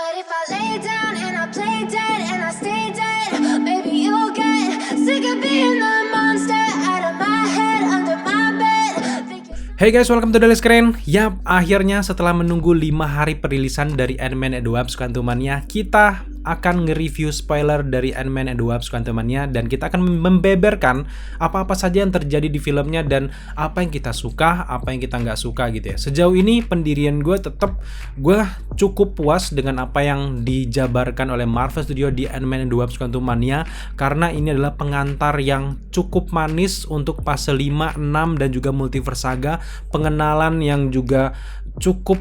What if I lay down and I play dead and I stay dead? Maybe you'll get sick of being the monster out of my head, under my bed. Hey guys, welcome to Daily Screen. Yap, akhirnya setelah menunggu 5 hari perilisan dari Ant-Man and the Wasp: Quantumania, kita akan nge-review spoiler dari Ant-Man and the Wasp: Quantumania, dan kita akan membeberkan apa-apa saja yang terjadi di filmnya dan apa yang kita suka, apa yang kita nggak suka gitu ya. Sejauh ini pendirian gue cukup puas dengan apa yang dijabarkan oleh Marvel Studio di Ant-Man and the Wasp: Quantumania, karena ini adalah pengantar yang cukup manis untuk fase 5, 6 dan juga Multiverse Saga, pengenalan yang juga cukup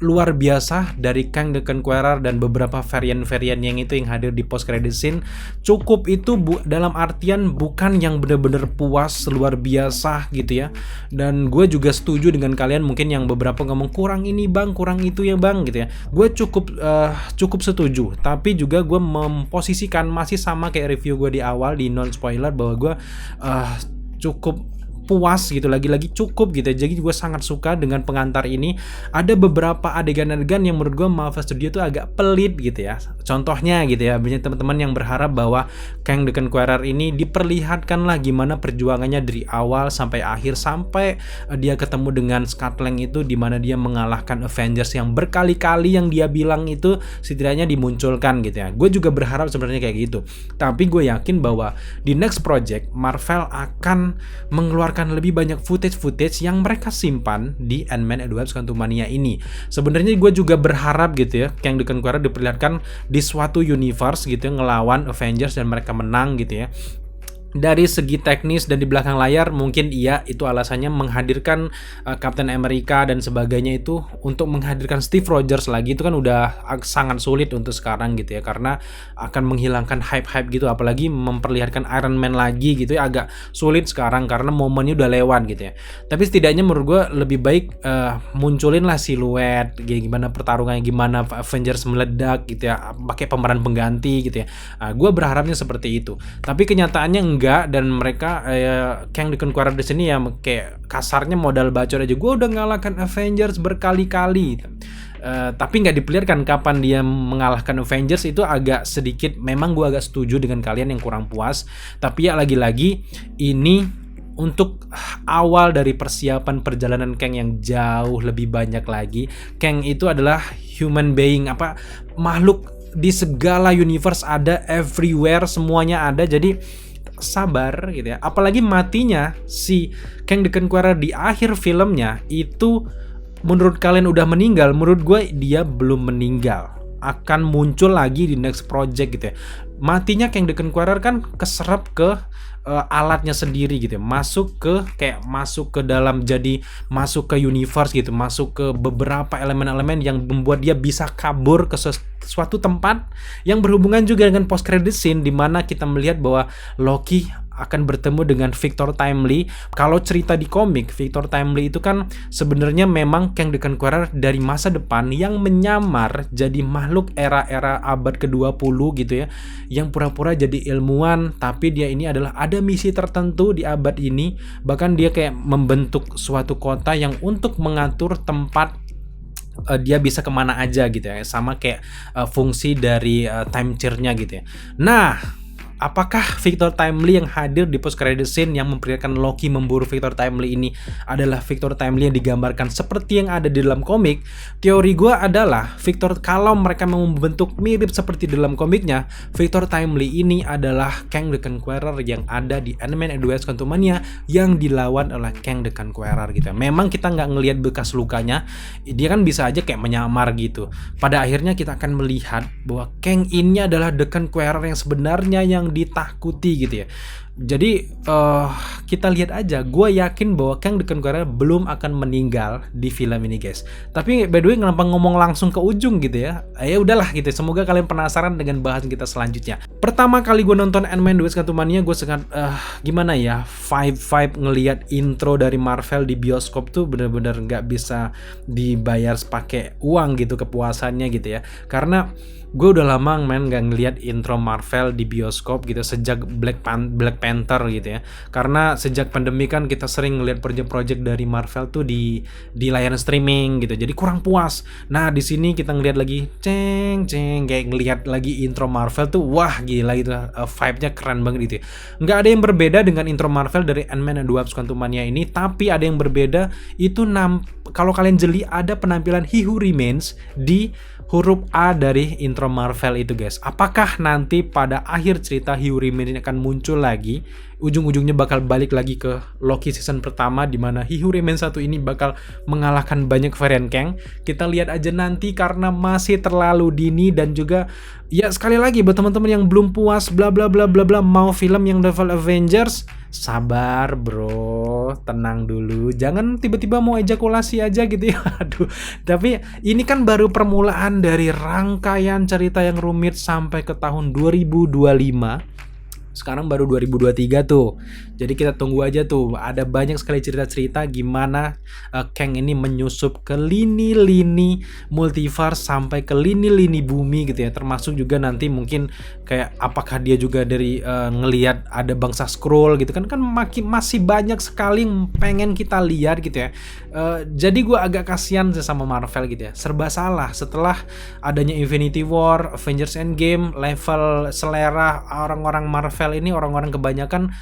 luar biasa dari Kang the Conqueror dan beberapa varian-varian yang hadir di post credit scene. Cukup itu dalam artian bukan yang bener-bener puas luar biasa gitu ya. Dan gue juga setuju dengan kalian mungkin yang beberapa ngomong kurang ini bang, kurang itu ya bang gitu ya. Gue cukup setuju, tapi juga gue memposisikan masih sama kayak review gue di awal di non spoiler, bahwa gue cukup puas gitu, lagi-lagi cukup gitu. Jadi gue sangat suka dengan pengantar ini. Ada beberapa adegan-adegan yang menurut gue Marvel Studio tuh agak pelit gitu ya. Contohnya gitu ya, banyak teman-teman yang berharap bahwa Kang the Conqueror ini diperlihatkan lah gimana perjuangannya dari awal sampai akhir, sampai dia ketemu dengan Scott Lang itu, dimana dia mengalahkan Avengers yang berkali-kali yang dia bilang itu setidaknya dimunculkan gitu ya. Gue juga berharap sebenarnya kayak gitu. Tapi gue yakin bahwa di next project Marvel akan mengeluarkan lebih banyak footage yang mereka simpan di Ant-Man and the Wasp: Quantumania ini. Sebenarnya gue juga berharap gitu ya, Kang the Conqueror diperlihatkan di suatu universe gitu ya, ngelawan Avengers dan mereka menang gitu ya. Dari segi teknis dan di belakang layar mungkin iya, itu alasannya menghadirkan Captain America dan sebagainya itu untuk menghadirkan Steve Rogers lagi, itu kan udah sangat sulit untuk sekarang gitu ya, karena akan menghilangkan hype gitu, apalagi memperlihatkan Iron Man lagi gitu ya, agak sulit sekarang karena momennya udah lewat gitu ya. Tapi setidaknya menurut gue lebih baik munculin lah siluet gimana pertarungannya, gimana Avengers meledak gitu ya, pakai pemeran pengganti gitu ya. Gue berharapnya seperti itu, tapi kenyataannya enggak. Dan mereka Kang the Conqueror di sini ya kayak kasarnya modal bacot aja. Gue udah ngalahkan Avengers berkali-kali, tapi nggak diperlihatkan kapan dia mengalahkan Avengers. Itu agak sedikit, memang gue agak setuju dengan kalian yang kurang puas. Tapi ya lagi-lagi ini untuk awal dari persiapan perjalanan Kang yang jauh lebih banyak lagi. Kang itu adalah human being, makhluk di segala universe, ada everywhere, semuanya ada. Jadi sabar gitu ya. Apalagi matinya si Kang the Conqueror di akhir filmnya itu, menurut kalian udah meninggal? Menurut gue dia belum meninggal, akan muncul lagi di next project gitu ya. Matinya Kang the Conqueror kan keserap ke alatnya sendiri gitu ya, masuk ke dalam, jadi masuk ke universe gitu, masuk ke beberapa elemen-elemen yang membuat dia bisa kabur ke suatu tempat yang berhubungan juga dengan post credit scene, di mana kita melihat bahwa Loki akan bertemu dengan Victor Timely. Kalau cerita di komik, Victor Timely itu kan sebenarnya memang Kang the Conqueror dari masa depan yang menyamar jadi makhluk era-era abad ke-20 gitu ya, yang pura-pura jadi ilmuwan, tapi dia ini adalah ada misi tertentu di abad ini. Bahkan dia kayak membentuk suatu kota yang untuk mengatur tempat dia bisa kemana aja gitu ya, sama kayak fungsi dari time chair-nya gitu ya. Nah, apakah Victor Timely yang hadir di post credit scene yang memperlihatkan Loki memburu Victor Timely ini adalah Victor Timely yang digambarkan seperti yang ada di dalam komik? Teori gue adalah kalau mereka mau membentuk mirip seperti dalam komiknya, Victor Timely ini adalah Kang the Conqueror yang ada di Ant-Man and the Wasp: Quantumania yang dilawan oleh Kang the Conqueror gitu. Memang kita nggak ngelihat bekas lukanya, dia kan bisa aja kayak menyamar gitu. Pada akhirnya kita akan melihat bahwa Kang ini adalah the Conqueror yang sebenarnya yang ditakuti gitu ya. Jadi kita lihat aja. Gue yakin bahwa Kang the Conqueror belum akan meninggal di film ini guys. Tapi by the way, kenapa ngomong langsung ke ujung gitu ya? Ya udahlah gitu. Semoga kalian penasaran dengan bahasan kita selanjutnya. Pertama kali gue nonton Ant-Man and the Wasp: Quantumania, gue sangat gimana ya, vibe ngelihat intro dari Marvel di bioskop tuh bener-bener nggak bisa dibayar pakai uang gitu kepuasannya gitu ya. Karena gue udah lama gak ngeliat intro Marvel di bioskop gitu, sejak Black Panther gitu ya. Karena sejak pandemi kan kita sering ngeliat project-project dari Marvel tuh di layanan streaming gitu. Jadi kurang puas. Nah, di sini kita ngeliat lagi ceng kayak ngelihat lagi intro Marvel tuh wah gila gitu. Vibe-nya keren banget gitu ya. Nggak ada yang berbeda dengan intro Marvel dari Ant-Man and the Wasp Quantumania ini, tapi ada yang berbeda itu kalau kalian jeli ada penampilan He Who Remains di huruf A dari intro Marvel itu guys. Apakah nanti pada akhir cerita He Who Remains ini akan muncul lagi? Ujung-ujungnya bakal balik lagi ke Loki season pertama di mana He Who Remains 1 ini bakal mengalahkan banyak varian Kang. Kita lihat aja nanti karena masih terlalu dini dan juga ya sekali lagi buat teman-teman yang belum puas bla bla bla bla bla mau film yang level Avengers, sabar bro, tenang dulu. Jangan tiba-tiba mau ejakulasi aja gitu ya. Aduh. Tapi ini kan baru permulaan dari rangkaian cerita yang rumit sampai ke tahun 2025. Sekarang baru 2023 tuh. Jadi kita tunggu aja tuh. Ada banyak sekali cerita-cerita gimana Kang ini menyusup ke lini-lini multiverse sampai ke lini-lini bumi gitu ya. Termasuk juga nanti mungkin kayak apakah dia juga dari ngelihat ada bangsa Skrull gitu kan masih banyak sekali yang pengen kita lihat gitu ya. Jadi gue agak kasihan sama Marvel gitu ya. Serba salah setelah adanya Infinity War, Avengers Endgame, level selera orang-orang Marvel ini orang-orang kebanyakan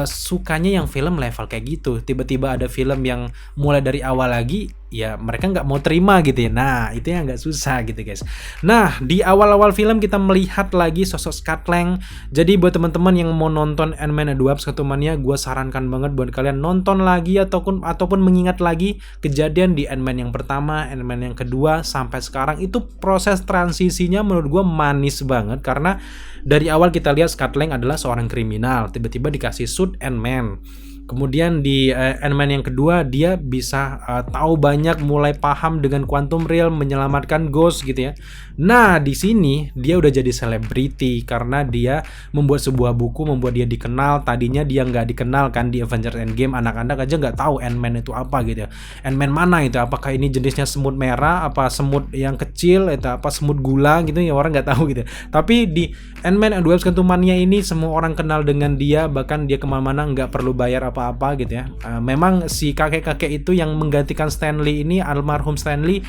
sukanya yang film level kayak gitu. Tiba-tiba ada film yang mulai dari awal lagi, ya mereka nggak mau terima gitu ya. Nah itu yang nggak susah gitu guys. Nah di awal-awal film kita melihat lagi sosok Scott Lang. Jadi buat teman-teman yang mau nonton Ant-Man and the Wasp Quantumania, gue sarankan banget buat kalian nonton lagi ataupun mengingat lagi kejadian di Ant-Man yang pertama, Ant-Man yang kedua sampai sekarang. Itu proses transisinya menurut gue manis banget karena dari awal kita lihat Scott Lang adalah seorang kriminal, tiba-tiba dikasih suit Ant-Man. Kemudian di Ant-Man yang kedua dia bisa tahu banyak, mulai paham dengan quantum realm, menyelamatkan Ghost gitu ya. Nah di sini dia udah jadi selebriti karena dia membuat sebuah buku, membuat dia dikenal. Tadinya dia nggak dikenal kan di Avengers Endgame, anak-anak aja nggak tahu Ant-Man itu apa gitu ya. Ant-Man mana itu? Apakah ini jenisnya semut merah, apa semut yang kecil, itu apa semut gula gitu ya, orang nggak tahu gitu. Tapi di Ant-Man and the Wasp Quantumania ini semua orang kenal dengan dia, bahkan dia kemana-mana nggak perlu bayar apa-apa gitu ya. Memang si kakek-kakek itu yang menggantikan Stan Lee ini, almarhum Stan Lee,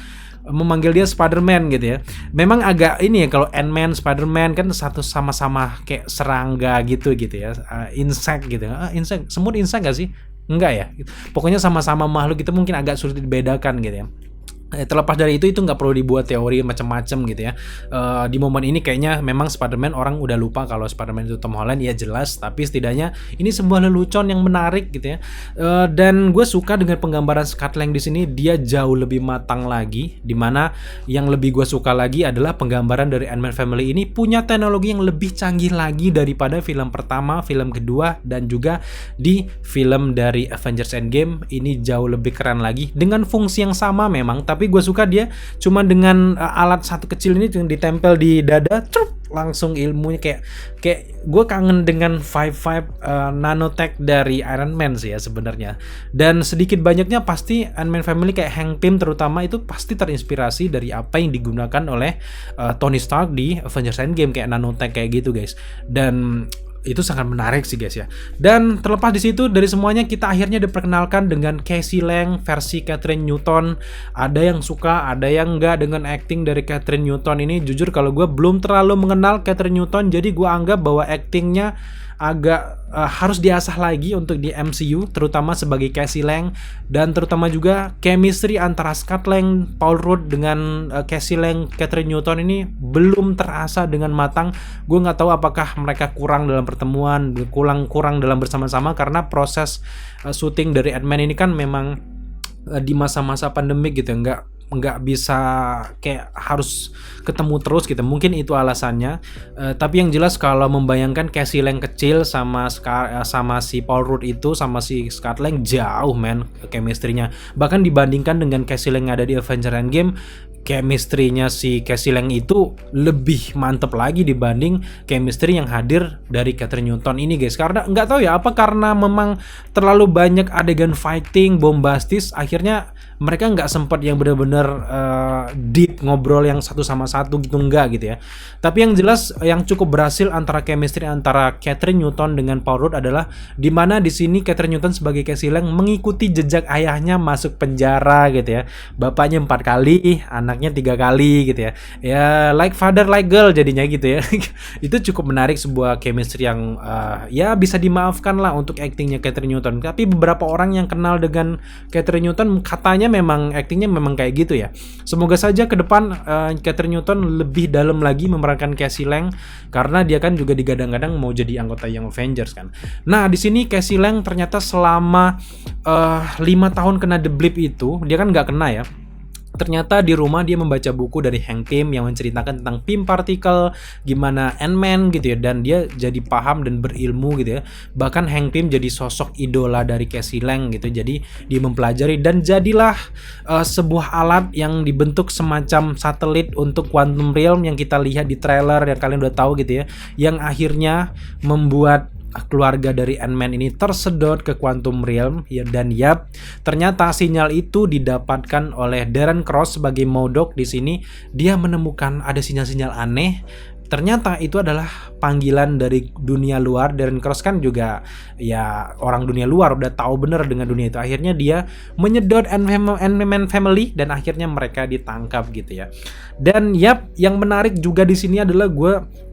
memanggil dia Spider-Man gitu ya. Memang agak ini ya, kalau Ant-Man, Spider-Man kan satu sama-sama kayak serangga gitu ya. Insect gitu. Insect, semut insect gak sih? Enggak ya. Pokoknya sama-sama makhluk itu mungkin agak sulit dibedakan gitu ya. Terlepas dari itu nggak perlu dibuat teori macam-macam gitu ya. Di momen ini kayaknya memang Spider-Man orang udah lupa kalau Spider-Man itu Tom Holland, ya jelas, tapi setidaknya ini sebuah lelucon yang menarik gitu ya. Dan gue suka dengan penggambaran Scott Lang di sini, dia jauh lebih matang lagi, dimana yang lebih gue suka lagi adalah penggambaran dari Ant-Man Family ini punya teknologi yang lebih canggih lagi daripada film pertama, film kedua, dan juga di film dari Avengers Endgame. Ini jauh lebih keren lagi dengan fungsi yang sama memang, tapi gue suka dia cuma dengan alat satu kecil ini ditempel di dada, langsung ilmunya kayak gue kangen dengan vibe nanotech dari Iron Man sih ya sebenarnya. Dan sedikit banyaknya pasti Ant-Man Family kayak Hank Pym terutama itu pasti terinspirasi dari apa yang digunakan oleh Tony Stark di Avengers Endgame, kayak nanotech kayak gitu guys. Dan itu sangat menarik sih guys ya. Dan terlepas di situ dari semuanya, kita akhirnya diperkenalkan dengan Casey Lang versi Catherine Newton. Ada yang suka, ada yang enggak dengan acting dari Catherine Newton ini. Jujur kalau gue belum terlalu mengenal Catherine Newton, jadi gue anggap bahwa actingnya agak harus diasah lagi untuk di MCU, terutama sebagai Casey Lang, dan terutama juga chemistry antara Scott Lang, Paul Rudd dengan Casey Lang, Catherine Newton ini belum terasa dengan matang. Gue nggak tahu apakah mereka kurang dalam pertemuan, kurang dalam bersama-sama, karena proses syuting dari Ant-Man ini kan memang di masa-masa pandemik gitu, nggak bisa kayak harus ketemu terus gitu, mungkin itu alasannya. Tapi yang jelas kalau membayangkan Casey Lang kecil sama si Paul Rudd itu sama si Scott Lang, jauh men chemistry-nya. Bahkan dibandingkan dengan Casey Lang yang ada di Avengers Endgame, chemistry-nya si Casey Lang itu lebih mantep lagi dibanding chemistry yang hadir dari Catherine Newton ini guys. Karena nggak tahu ya apa, karena memang terlalu banyak adegan fighting bombastis, akhirnya mereka nggak sempat yang benar-benar deep ngobrol yang satu sama satu gitu, enggak gitu ya. Tapi yang jelas yang cukup berhasil antara chemistry antara Catherine Newton dengan Paul Rudd adalah di mana di sini Catherine Newton sebagai Casey Lang mengikuti jejak ayahnya masuk penjara gitu ya. Bapaknya 4 kali, anaknya 3 kali gitu ya. Ya like father like girl jadinya gitu ya. Itu cukup menarik, sebuah chemistry yang ya bisa dimaafkan lah untuk aktingnya Catherine Newton. Tapi beberapa orang yang kenal dengan Catherine Newton katanya memang aktingnya memang kayak gitu ya. Semoga saja ke depan Catherine Newton lebih dalam lagi memerankan Casey Lang, karena dia kan juga digadang-gadang mau jadi anggota Young Avengers kan. Nah di sini Casey Lang ternyata selama 5 tahun kena The Blip itu dia kan nggak kena ya. Ternyata di rumah dia membaca buku dari Hank Pym yang menceritakan tentang Pym particle, gimana Ant-Man gitu ya, dan dia jadi paham dan berilmu gitu ya. Bahkan Hank Pym jadi sosok idola dari Casey Lang gitu. Jadi dia mempelajari dan jadilah sebuah alat yang dibentuk semacam satelit untuk Quantum Realm yang kita lihat di trailer yang kalian udah tahu gitu ya. Yang akhirnya membuat keluarga dari Ant-Man ini tersedot ke Quantum Realm ya, dan ternyata sinyal itu didapatkan oleh Darren Cross sebagai MODOK. Di sini dia menemukan ada sinyal-sinyal aneh. Ternyata itu adalah panggilan dari dunia luar. Darren Cross kan juga ya orang dunia luar, udah tahu bener dengan dunia itu. Akhirnya dia menyedot Ant-Man family dan akhirnya mereka ditangkap gitu ya. Dan yang menarik juga di sini adalah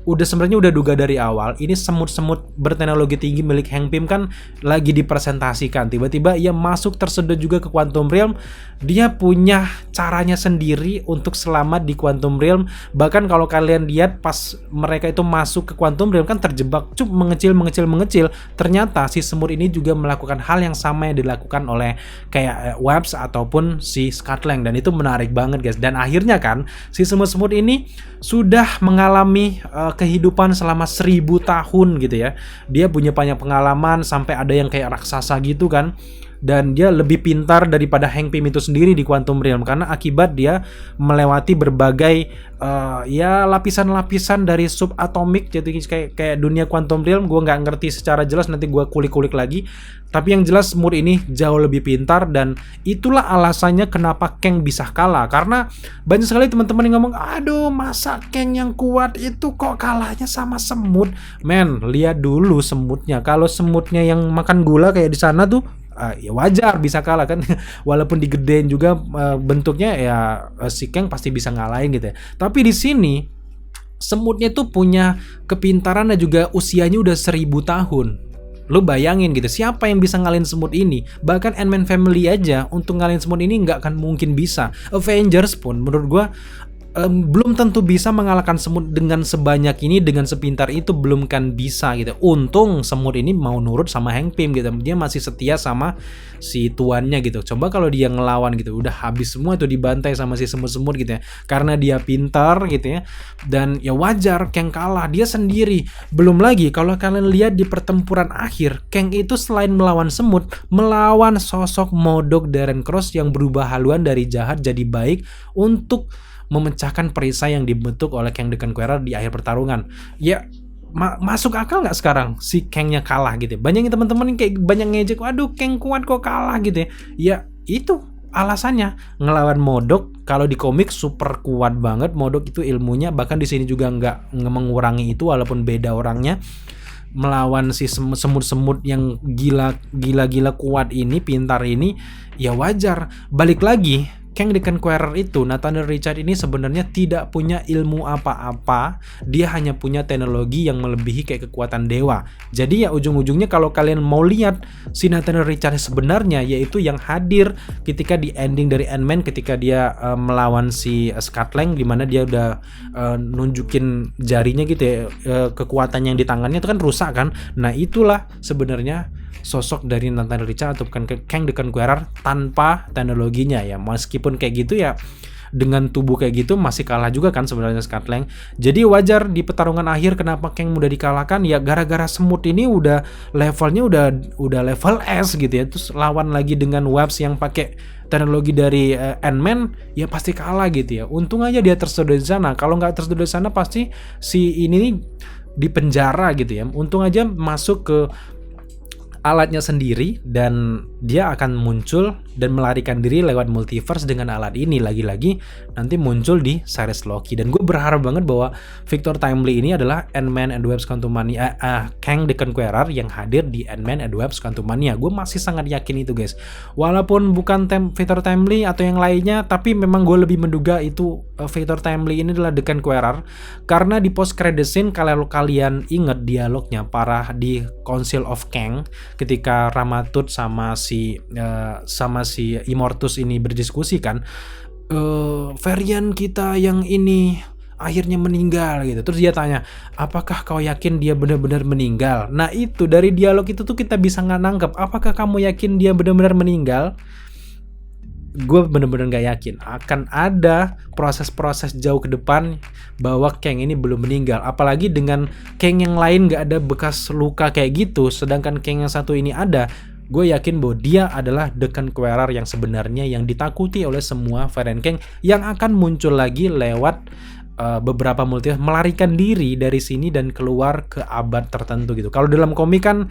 sebenarnya udah duga dari awal ini semut-semut berteknologi tinggi milik Hank Pym kan lagi dipresentasikan. Tiba-tiba ia masuk tersedot juga ke Quantum Realm. Dia punya caranya sendiri untuk selamat di Quantum Realm. Bahkan kalau kalian lihat pas mereka itu masuk ke Quantum Realm kan terjebak, mengecil. Ternyata si semut ini juga melakukan hal yang sama yang dilakukan oleh kayak Webs ataupun si Scott Lang, dan itu menarik banget guys. Dan akhirnya kan si semut-semut ini sudah mengalami kehidupan selama 1000 tahun gitu ya. Dia punya banyak pengalaman sampai ada yang kayak raksasa gitu kan. Dan dia lebih pintar daripada Hank Pym itu sendiri di Quantum Realm karena akibat dia melewati berbagai lapisan-lapisan dari subatomik. Jadi kayak dunia Quantum Realm gue nggak ngerti secara jelas, nanti gue kulik-kulik lagi. Tapi yang jelas semut ini jauh lebih pintar, dan itulah alasannya kenapa Kang bisa kalah. Karena banyak sekali teman-teman yang ngomong, aduh masa Kang yang kuat itu kok kalahnya sama semut. Men, lihat dulu semutnya. Kalau semutnya yang makan gula kayak di sana tuh ya wajar bisa kalah kan. Walaupun digedein juga bentuknya ya si Kang pasti bisa ngalahin gitu ya. Tapi di sini semutnya tuh punya kepintaran dan juga usianya udah 1000 tahun. Lu bayangin gitu, siapa yang bisa ngalahin semut ini? Bahkan Ant-Man family aja untuk ngalahin semut ini nggak akan mungkin bisa. Avengers pun menurut gua belum tentu bisa mengalahkan semut dengan sebanyak ini, dengan sepintar itu belum kan bisa gitu. Untung semut ini mau nurut sama Hank Pym gitu. Dia masih setia sama si tuannya gitu. Coba kalau dia ngelawan gitu, udah habis semua tuh, dibantai sama si semut-semut gitu ya. Karena dia pintar gitu ya. Dan ya wajar Kang kalah, dia sendiri. Belum lagi kalau kalian lihat di pertempuran akhir, Kang itu selain melawan semut, melawan sosok MODOK Darren Cross yang berubah haluan dari jahat jadi baik untuk memecahkan perisai yang dibentuk oleh Kang the Conqueror di akhir pertarungan. Ya masuk akal nggak sekarang si Kangnya kalah gitu. Banyak teman-teman yang kayak banyak ngejek, waduh Kang kuat kok kalah gitu ya. Ya itu alasannya, ngelawan MODOK. Kalau di komik super kuat banget MODOK itu ilmunya, bahkan di sini juga nggak mengurangi itu walaupun beda orangnya. Melawan si semut-semut yang gila kuat ini, pintar ini, ya wajar. Balik lagi, Kang the Conqueror itu, Nathaniel Richard ini sebenarnya tidak punya ilmu apa-apa. Dia hanya punya teknologi yang melebihi kayak kekuatan dewa. Jadi ya ujung-ujungnya kalau kalian mau lihat si Nathaniel Richard sebenarnya, yaitu yang hadir ketika di ending dari Ant-Man, ketika dia melawan si Scott Lang, dimana dia udah nunjukin jarinya gitu ya, kekuatan yang di tangannya itu kan rusak kan. Nah itulah sebenarnya sosok dari Nathaniel Richard atau bukan Kang the Conqueror tanpa teknologinya ya. Meskipun kayak gitu ya, dengan tubuh kayak gitu masih kalah juga kan sebenarnya Scott Lang. Jadi wajar di pertarungan akhir kenapa Kang mudah dikalahkan ya, gara-gara semut ini udah levelnya udah level S gitu ya. Terus lawan lagi dengan Webs yang pakai teknologi dari Ant-Man, ya pasti kalah gitu ya. Untung aja dia tersedot di sana. Kalau nggak tersedot di sana pasti si ini di penjara gitu ya. Untung aja masuk ke alatnya sendiri dan dia akan muncul dan melarikan diri lewat multiverse dengan alat ini. Lagi-lagi nanti muncul di series Loki, dan gue berharap banget bahwa Victor Timely ini adalah Ant-Man and the Wasp Quantumania, Kang the Conqueror yang hadir di Ant-Man and the Wasp Quantumania. Gue masih sangat yakin itu guys, walaupun bukan Victor Timely atau yang lainnya, tapi memang gue lebih menduga itu Victor Timely ini adalah the Conqueror, karena di post credit scene kalau kalian inget dialognya parah di Council of Kang ketika Ramatut sama si Immortus ini berdiskusi kan, varian kita yang ini akhirnya meninggal gitu. Terus dia tanya, apakah kau yakin dia benar-benar meninggal? Nah itu dari dialog itu tuh kita bisa nangkep, apakah kamu yakin dia benar-benar meninggal? Gue bener-bener gak yakin akan ada proses-proses jauh ke depan bahwa Kang ini belum meninggal. Apalagi dengan Kang yang lain gak ada bekas luka kayak gitu, sedangkan Kang yang satu ini ada. Gue yakin bahwa dia adalah The Conqueror yang sebenarnya, yang ditakuti oleh semua varian Kang yang akan muncul lagi lewat beberapa multiverse, melarikan diri dari sini dan keluar ke abad tertentu gitu. Kalau dalam komik kan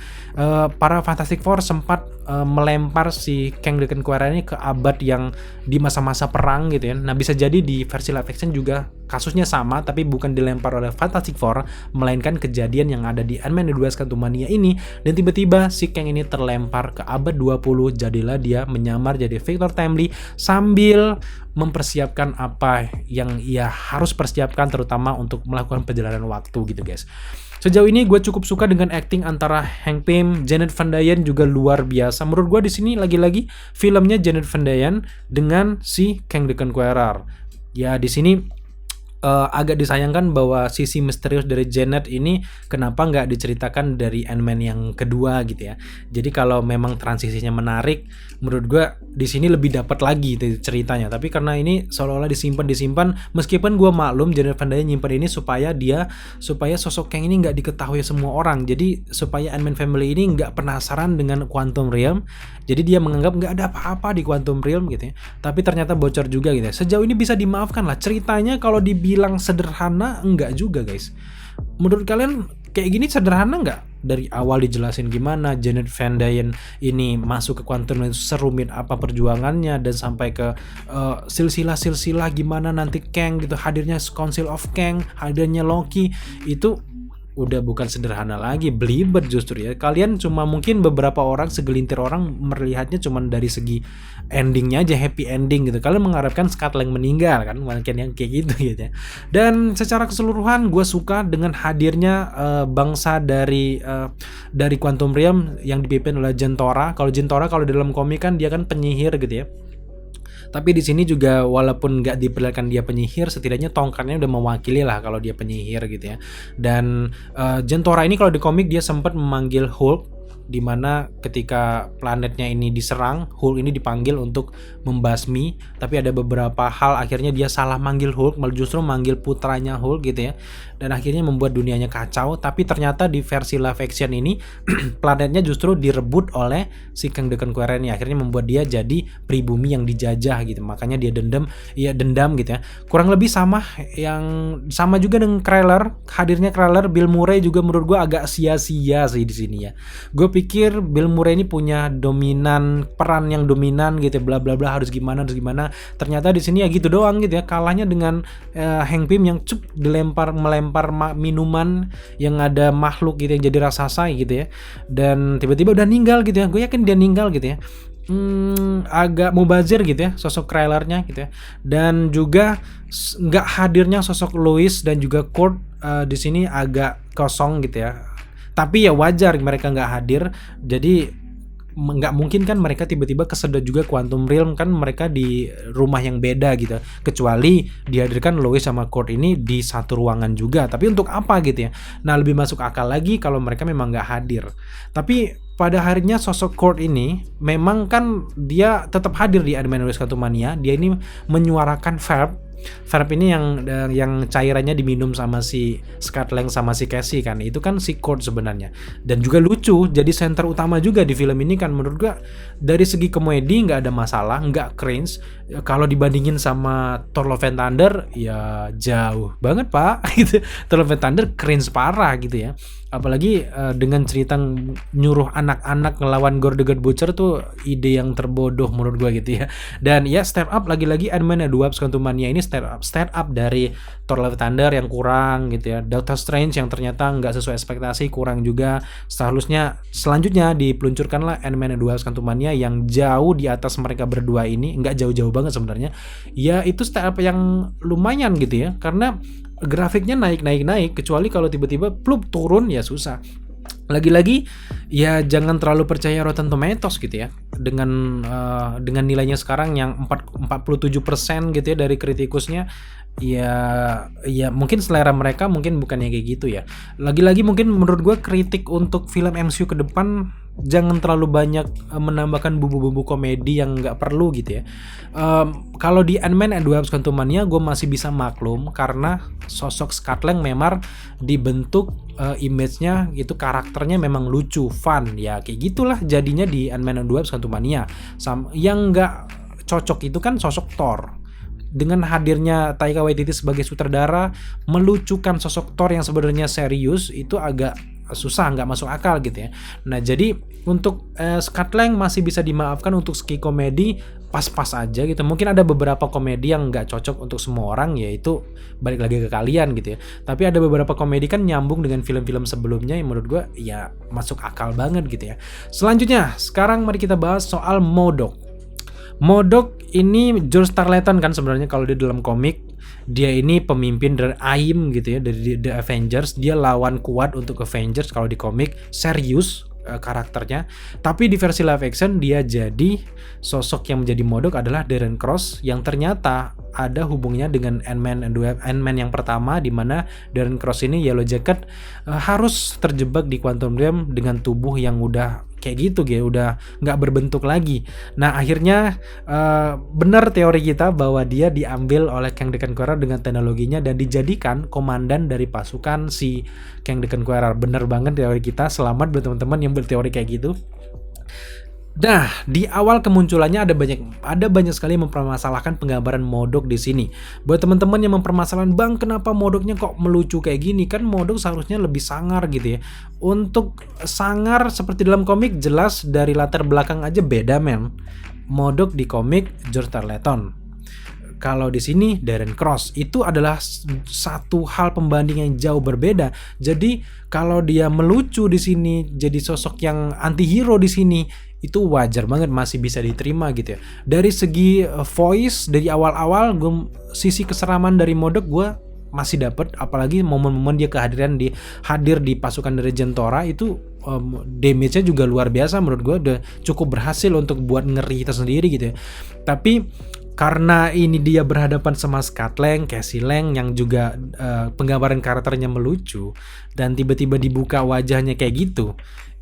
para Fantastic Four sempat melempar si Kang the Conqueror ini ke abad yang di masa-masa perang gitu ya. Nah bisa jadi di versi live action juga kasusnya sama, tapi bukan dilempar oleh Fantastic Four, melainkan kejadian yang ada di Ant-Man and the Wasp Quantumania ini, dan tiba-tiba si Kang ini terlempar ke abad 20, jadilah dia menyamar jadi Victor Timely sambil mempersiapkan apa yang ia harus persiapkan, terutama untuk melakukan perjalanan waktu gitu guys. Sejauh ini gue cukup suka dengan acting antara Hank Pym, Janet Van Dyne juga luar biasa. Menurut gue di sini lagi-lagi filmnya Janet Van Dyne dengan si Kang the Conqueror. Ya di sini agak disayangkan bahwa sisi misterius dari Janet ini kenapa nggak diceritakan dari Ant-Man yang kedua gitu ya. Jadi kalau memang transisinya menarik, menurut gue di sini lebih dapat lagi ceritanya. Tapi karena ini seolah-olah disimpan, meskipun gue maklum Janet Van Dyne nyimpan ini supaya sosok Kang ini nggak diketahui semua orang. Jadi supaya Ant-Man family ini nggak penasaran dengan Quantum Realm. Jadi dia menganggap nggak ada apa-apa di Quantum Realm gitu ya. Tapi ternyata bocor juga gitu ya. Sejauh ini bisa dimaafkan lah. Ceritanya kalau dibilang sederhana, enggak juga guys. Menurut kalian kayak gini sederhana nggak? Dari awal dijelasin gimana Janet Van Dyne ini masuk ke Quantum Realm, serumit apa perjuangannya, dan sampai ke silsilah gimana nanti Kang gitu, hadirnya Council of Kang, hadirnya Loki, itu udah bukan sederhana lagi, belibet justru ya. Kalian cuma mungkin beberapa orang, segelintir orang melihatnya cuma dari segi endingnya aja, happy ending gitu. Kalian mengharapkan Scott Lang meninggal kan, mungkin yang kayak gitu ya. Dan secara keseluruhan gue suka dengan hadirnya bangsa dari Quantum Realm yang dipimpin oleh Jentora. Kalau Jentora kalau dalam komik kan dia kan penyihir gitu ya. Tapi di sini juga walaupun nggak diperlihatkan dia penyihir, setidaknya tongkatnya udah mewakili lah kalau dia penyihir gitu ya. Dan Jentora ini kalau di komik dia sempat memanggil Hulk, dimana ketika planetnya ini diserang, Hulk ini dipanggil untuk membasmi, tapi ada beberapa hal akhirnya dia salah manggil Hulk, malah justru manggil putranya Hulk gitu ya, dan akhirnya membuat dunianya kacau. Tapi ternyata di versi live action ini planetnya justru direbut oleh si Kang the Conqueror ini, akhirnya membuat dia jadi pribumi yang dijajah gitu, makanya dia dendam gitu ya. Kurang lebih sama juga dengan Kryler, hadirnya Kryler, Bill Murray juga menurut gue agak sia-sia sih di sini ya. Gue pikir Bill Murray ini punya peran yang dominan gitu, bla bla bla, harus gimana. Ternyata di sini ya gitu doang gitu ya, kalahnya dengan Hank Pym yang melempar minuman yang ada makhluk gitu yang jadi raksasa gitu ya, dan tiba-tiba udah ninggal gitu ya. Gue yakin dia ninggal gitu ya. Agak mubazir gitu ya sosok Krylernya gitu ya, dan juga nggak hadirnya sosok Lois dan juga Kurt di sini agak kosong gitu ya. Tapi ya wajar mereka nggak hadir, jadi nggak mungkin kan mereka tiba-tiba kesedot juga Quantum Realm, kan mereka di rumah yang beda gitu, kecuali dihadirkan Lois sama Kurt ini di satu ruangan juga. Tapi untuk apa gitu ya. Nah lebih masuk akal lagi kalau mereka memang nggak hadir. Tapi pada harinya sosok Kurt ini memang kan dia tetap hadir di Ant-Man and the Wasp Quantumania. Dia ini menyuarakan verb Verb ini yang cairannya diminum sama si Scott Lang sama si Cassie kan. Itu kan si Kurt sebenarnya. Dan juga lucu, jadi center utama juga di film ini kan. Menurut gua dari segi komedi nggak ada masalah, nggak cringe. Kalau dibandingin sama Thor Love and Thunder ya jauh banget pak gitu. Thor Love and Thunder cringe parah gitu ya. Apalagi dengan cerita nyuruh anak-anak ngelawan Gore the God Butcher tuh ide yang terbodoh menurut gua gitu ya. Dan ya step up lagi-lagi Ant-Man and the Wasp Quantumania ini step up dari Thor Love and Thunder yang kurang gitu ya. Doctor Strange yang ternyata nggak sesuai ekspektasi, kurang juga. Selanjutnya dipeluncurkanlah Ant-Man and the Wasp Quantumania yang jauh di atas mereka berdua ini, nggak jauh-jauh banget sebenarnya. Ya itu step up yang lumayan gitu ya, karena grafiknya naik, kecuali kalau tiba-tiba plup turun ya susah. Lagi-lagi ya jangan terlalu percaya Rotten Tomatoes gitu ya. Dengan nilainya sekarang yang 47% gitu ya dari kritikusnya. Ya mungkin selera mereka mungkin bukannya kayak gitu ya. Lagi-lagi mungkin menurut gue kritik untuk film MCU ke depan jangan terlalu banyak menambahkan bumbu-bumbu komedi yang nggak perlu gitu ya. Kalau di Ant-Man and the Wasp Quantumania gue masih bisa maklum karena sosok Scott Lang memang dibentuk image-nya itu, karakternya memang lucu, fun ya kayak gitulah jadinya di Ant-Man and the Wasp Quantumania. Yang nggak cocok itu kan sosok Thor. Dengan hadirnya Taika Waititi sebagai sutradara melucukan sosok Thor yang sebenarnya serius itu agak susah, nggak masuk akal gitu ya. Nah jadi untuk Scott Lang masih bisa dimaafkan, untuk segi komedi pas-pas aja gitu. Mungkin ada beberapa komedi yang nggak cocok untuk semua orang, yaitu balik lagi ke kalian gitu ya. Tapi ada beberapa komedi kan nyambung dengan film-film sebelumnya yang menurut gue ya masuk akal banget gitu ya. Selanjutnya sekarang mari kita bahas soal MODOK. MODOK ini George Tarleton kan sebenarnya kalau di dalam komik. Dia ini pemimpin dari AIM gitu ya, dari The Avengers. Dia lawan kuat untuk Avengers kalau di komik, serius karakternya. Tapi di versi live action dia jadi sosok yang menjadi MODOK adalah Darren Cross yang ternyata ada hubungnya dengan Ant-Man yang pertama, di mana Darren Cross ini Yellow Jacket harus terjebak di Quantum Realm dengan tubuh yang udah kayak gitu gitu, udah nggak berbentuk lagi. Nah akhirnya benar teori kita bahwa dia diambil oleh Kang the Conqueror dengan teknologinya dan dijadikan komandan dari pasukan si Kang the Conqueror. Bener banget teori kita, selamat buat teman-teman yang berteori kayak gitu. Nah, di awal kemunculannya ada banyak sekali mempermasalahkan penggambaran MODOK di sini. Buat teman-teman yang mempermasalahkan, "Bang, kenapa MODOK-nya kok melucu kayak gini? Kan MODOK seharusnya lebih sangar gitu ya." Untuk sangar seperti dalam komik jelas dari latar belakang aja beda, men. MODOK di komik George Tarleton. Kalau di sini Darren Cross, itu adalah satu hal pembanding yang jauh berbeda. Jadi kalau dia melucu di sini, jadi sosok yang anti-hero di sini, itu wajar banget, masih bisa diterima gitu ya. Dari segi voice dari awal-awal, sisi keseraman dari MODOK gue masih dapet, apalagi momen-momen dia hadir di pasukan dari Jentora itu damage-nya juga luar biasa menurut gue, udah cukup berhasil untuk buat ngeri tersendiri gitu ya. Tapi karena ini dia berhadapan sama Scott Lang, Cassie Lang yang juga penggambaran karakternya melucu dan tiba-tiba dibuka wajahnya kayak gitu.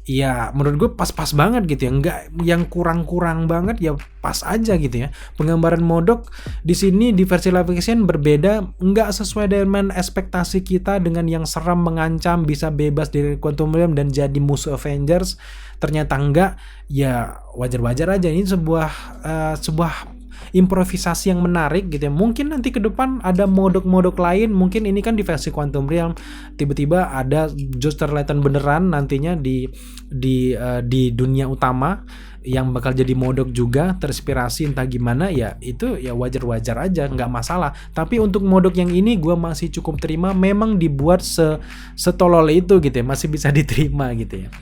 Ya menurut gue pas-pas banget gitu ya, nggak yang kurang-kurang banget ya, pas aja gitu ya. Penggambaran MODOK di sini di versi live action berbeda, nggak sesuai dengan ekspektasi kita dengan yang seram, mengancam, bisa bebas dari Quantum Realm dan jadi musuh Avengers. Ternyata enggak, ya wajar-wajar aja. Ini sebuah improvisasi yang menarik gitu ya. Mungkin nanti ke depan ada MODOK lain, mungkin ini kan di versi Quantum Realm tiba-tiba ada George Tarleton beneran nantinya di dunia utama yang bakal jadi MODOK juga, terinspirasi entah gimana ya, itu ya wajar-wajar aja, nggak masalah. Tapi untuk MODOK yang ini gue masih cukup terima, memang dibuat setolol itu gitu ya, masih bisa diterima gitu ya.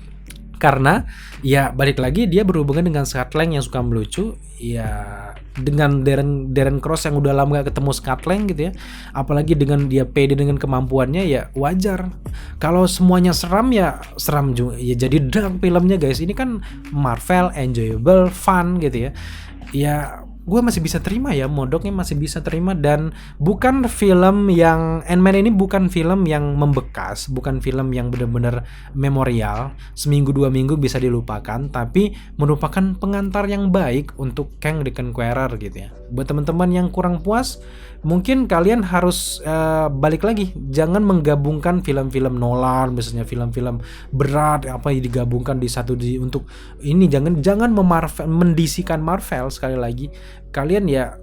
Karena ya balik lagi dia berhubungan dengan Scott Lang yang suka melucu ya, dengan Darren Cross yang udah lama gak ketemu Scott Lang gitu ya, apalagi dengan dia pede dengan kemampuannya, ya wajar. Kalau semuanya seram ya seram juga ya, jadi dark filmnya guys. Ini kan Marvel, enjoyable, fun gitu ya. Ya gue masih bisa terima ya, Modoknya masih bisa terima. Dan bukan film yang Ant-Man ini bukan film yang membekas, bukan film yang benar-benar memorial, seminggu 2 minggu bisa dilupakan, tapi merupakan pengantar yang baik untuk Kang the Conqueror gitu ya. Buat teman-teman yang kurang puas, mungkin kalian harus balik lagi, jangan menggabungkan film-film Nolan misalnya, film-film berat apa yang digabungkan di satu untuk ini, jangan mendisikan Marvel. Sekali lagi, kalian ya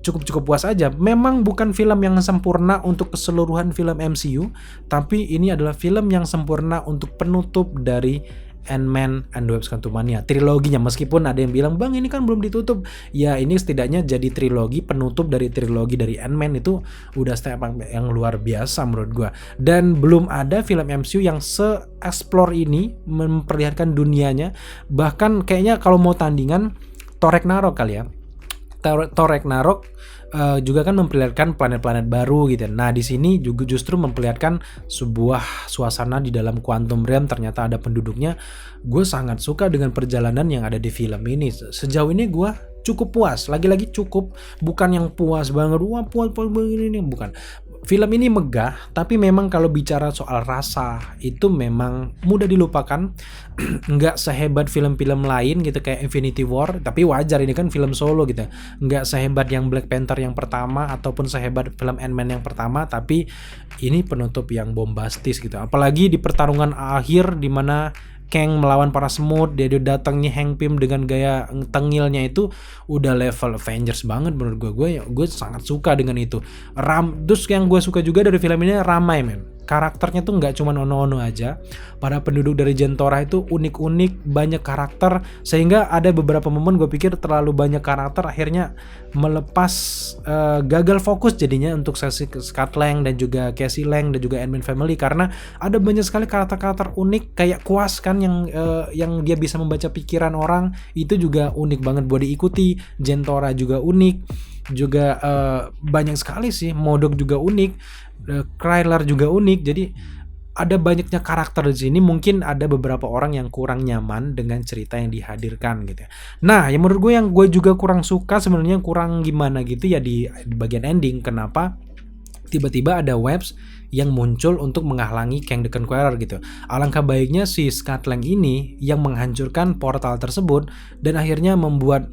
cukup puas aja. Memang bukan film yang sempurna untuk keseluruhan film MCU, tapi ini adalah film yang sempurna untuk penutup dari Ant-Man and the Wasp: Quantumania, triloginya. Meskipun ada yang bilang, "Bang, ini kan belum ditutup." Ya, ini setidaknya jadi trilogi, penutup dari trilogi dari Ant-Man. Itu udah step yang luar biasa menurut gua. Dan belum ada film MCU yang se-explore ini, memperlihatkan dunianya. Bahkan kayaknya kalau mau tandingan, Thor Ragnarok kali ya. Thor Ragnarok juga kan memperlihatkan planet-planet baru gitu. Nah, di sini juga justru memperlihatkan sebuah suasana di dalam Quantum Realm, ternyata ada penduduknya. Gue sangat suka dengan perjalanan yang ada di film ini. Sejauh ini gue cukup puas. Lagi-lagi cukup, bukan yang puas banget. Wah, puas begini, bukan. Film ini megah, tapi memang kalau bicara soal rasa itu memang mudah dilupakan. Nggak sehebat film-film lain gitu kayak Infinity War, tapi wajar, ini kan film solo gitu. Nggak sehebat yang Black Panther yang pertama ataupun sehebat film Ant-Man yang pertama, tapi ini penutup yang bombastis gitu. Apalagi di pertarungan akhir di mana Kang melawan para semut, dia datangnya Hank Pym dengan gaya tengilnya itu udah level Avengers banget menurut gue sangat suka dengan itu. Terus yang gue suka juga dari film ini ramai men. Karakternya tuh nggak cuma ono-ono aja. Para penduduk dari Jentora itu unik-unik, banyak karakter, sehingga ada beberapa momen gue pikir terlalu banyak karakter, akhirnya melepas gagal fokus jadinya untuk sesi Scott Lang dan juga Cassie Lang dan juga Ant-Man Family, karena ada banyak sekali karakter-karakter unik kayak Quas kan yang dia bisa membaca pikiran orang, itu juga unik banget buat diikuti. Jentora juga unik, juga banyak sekali sih. Modok juga unik, Krylar juga unik. Jadi ada banyaknya karakter di sini. Mungkin ada beberapa orang yang kurang nyaman dengan cerita yang dihadirkan gitu ya. Nah, yang menurut gue yang gue juga kurang suka sebenarnya, kurang gimana gitu ya di bagian ending. Kenapa tiba-tiba ada Webs yang muncul untuk menghalangi Kang the Conqueror gitu. Alangkah baiknya si Scott Lang ini yang menghancurkan portal tersebut dan akhirnya membuat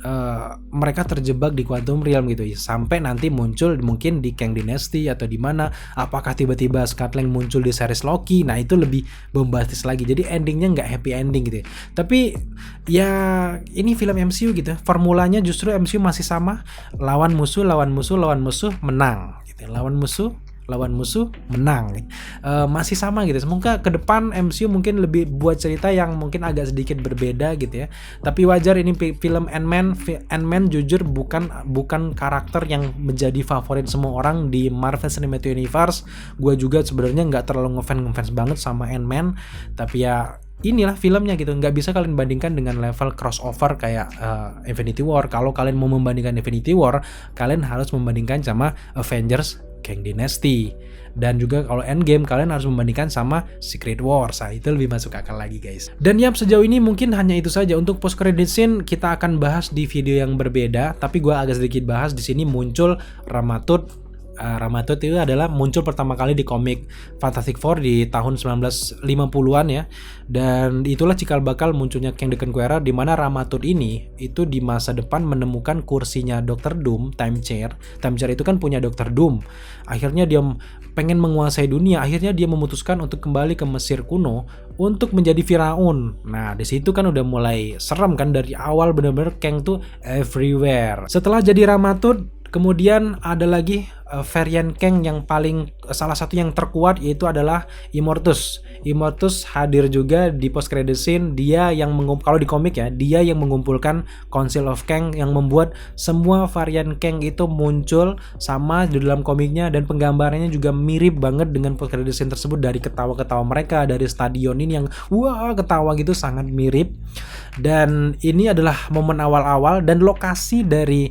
mereka terjebak di Quantum Realm gitu ya. Sampai nanti muncul mungkin di Kang Dynasty atau di mana. Apakah tiba-tiba Scott Lang muncul di series Loki? Nah, itu lebih bombastis lagi. Jadi endingnya nggak happy ending gitu ya. Tapi ya ini film MCU gitu. Formulanya justru MCU masih sama. Lawan musuh menang gitu. Lawan musuh menang. Masih sama gitu. Semoga ke depan MCU mungkin lebih buat cerita yang mungkin agak sedikit berbeda gitu ya. Tapi wajar, ini film Ant-Man jujur bukan karakter yang menjadi favorit semua orang di Marvel Cinematic Universe. Gue juga sebenarnya nggak terlalu ngefans banget sama Ant-Man, tapi ya inilah filmnya gitu. Nggak bisa kalian bandingkan dengan level crossover kayak Infinity War. Kalau kalian mau membandingkan Infinity War, kalian harus membandingkan sama Avengers Kang Dynasty. Dan juga kalau Endgame kalian harus membandingkan sama Secret Wars. Nah, itu lebih masuk akal lagi guys. Dan ya sejauh ini mungkin hanya itu saja. Untuk post credit scene kita akan bahas di video yang berbeda, tapi gue agak sedikit bahas di sini. Muncul Ramatut itu adalah muncul pertama kali di komik Fantastic Four di tahun 1950-an ya. Dan itulah cikal bakal munculnya Kang the Conqueror, di mana Ramatut ini itu di masa depan menemukan kursinya Dr. Doom, time chair. Time chair itu kan punya Dr. Doom. Akhirnya dia pengen menguasai dunia. Akhirnya dia memutuskan untuk kembali ke Mesir kuno untuk menjadi Firaun. Nah, di situ kan udah mulai serem kan, dari awal bener-bener Kang tuh everywhere. Setelah jadi Ramatut, kemudian ada lagi varian Kang yang salah satu yang terkuat, yaitu adalah Immortus. Immortus hadir juga di post credit scene. Dia yang kalau di komik ya, dia yang mengumpulkan Council of Kang, yang membuat semua varian Kang itu muncul sama di dalam komiknya, dan penggambarannya juga mirip banget dengan post credit scene tersebut. Dari ketawa-ketawa mereka dari stadion ini yang wah ketawa gitu, sangat mirip. Dan ini adalah momen awal-awal, dan lokasi dari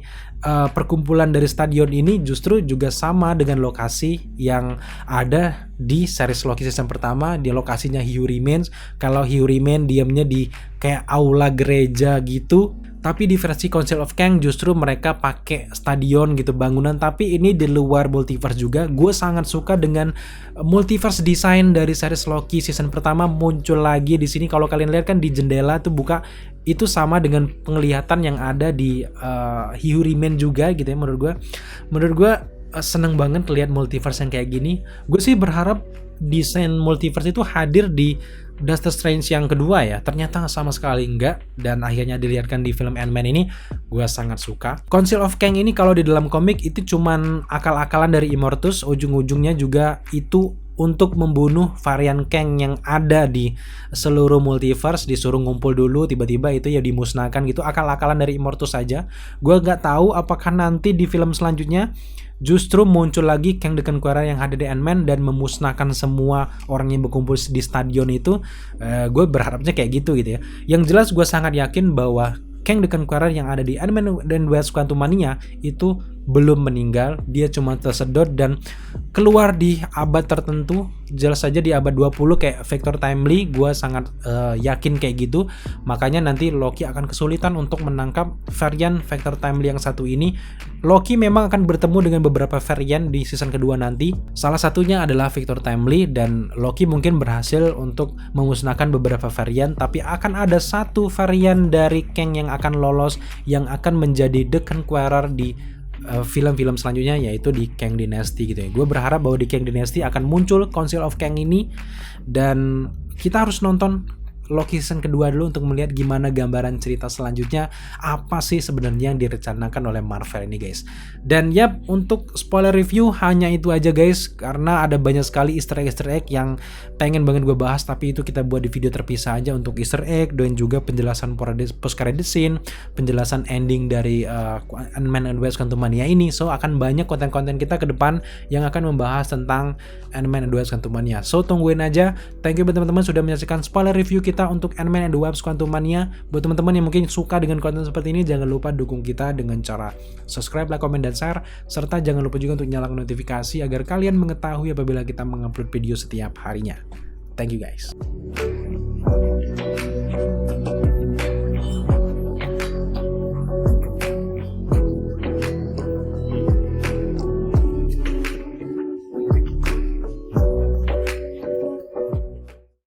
perkumpulan dari stadion ini justru juga sama dengan lokasi yang ada di series Loki season pertama. Di lokasinya He Who Remains. Kalau He Who Remains diamnya di kayak aula gereja gitu, Tapi di versi Council of Kang justru mereka pakai stadion gitu, bangunan, tapi ini di luar multiverse juga. Gue sangat suka dengan multiverse design dari series Loki season pertama muncul lagi di sini. Kalau kalian lihat kan di jendela tuh buka, itu sama dengan penglihatan yang ada di He Who Remains juga gitu ya. Menurut gue seneng banget lihat multiverse yang kayak gini. Gue sih berharap desain multiverse itu hadir di Doctor Strange yang kedua ya. Ternyata sama sekali enggak, dan akhirnya dilihatkan di film Ant-Man ini. Gue sangat suka. Council of Kang ini kalau di dalam komik itu cuman akal-akalan dari Immortus. Ujung-ujungnya juga itu untuk membunuh varian Kang yang ada di seluruh multiverse. Disuruh ngumpul dulu, tiba-tiba itu ya dimusnahkan gitu. Akal-akalan dari Immortus saja. Gue gak tahu apakah nanti di film selanjutnya justru muncul lagi Kang the Conqueror yang ada di Ant-Man dan memusnahkan semua orang yang berkumpul di stadion itu. Gue berharapnya kayak gitu ya. Yang jelas gue sangat yakin bahwa Kang the Conqueror yang ada di Ant-Man and Wasp: Quantumania itu belum meninggal, dia cuma tersedot dan keluar di abad tertentu, jelas saja di abad 20 kayak Victor Timely. Gue sangat yakin kayak gitu. Makanya nanti Loki akan kesulitan untuk menangkap varian Victor Timely yang satu ini. Loki memang akan bertemu dengan beberapa varian di season kedua nanti. Salah satunya adalah Victor Timely, dan Loki mungkin berhasil untuk memusnahkan beberapa varian, tapi akan ada satu varian dari Kang yang akan lolos, yang akan menjadi The Conqueror di film-film selanjutnya, yaitu di Kang Dynasty gitu ya. Gue berharap bahwa di Kang Dynasty akan muncul Council of Kang ini, dan kita harus nonton Loki season kedua dulu untuk melihat gimana gambaran cerita selanjutnya, apa sih sebenarnya yang direncanakan oleh Marvel ini guys. Dan yap, untuk spoiler review hanya itu aja guys, karena ada banyak sekali easter egg yang pengen banget gue bahas, tapi itu kita buat di video terpisah aja untuk easter egg, dan juga penjelasan post credit scene, penjelasan ending dari Ant-Man and Wasp: Quantumania ini. So akan banyak konten-konten kita ke depan yang akan membahas tentang Ant-Man and Wasp: Quantumania. So tungguin aja. Thank you buat teman-teman sudah menyaksikan spoiler review kita untuk Ant-Man and Wasp: Quantumania. Buat teman-teman yang mungkin suka dengan konten seperti ini, jangan lupa dukung kita dengan cara subscribe, like, komen, dan share, serta jangan lupa juga untuk nyalakan notifikasi agar kalian mengetahui apabila kita mengupload video setiap harinya. Thank you guys.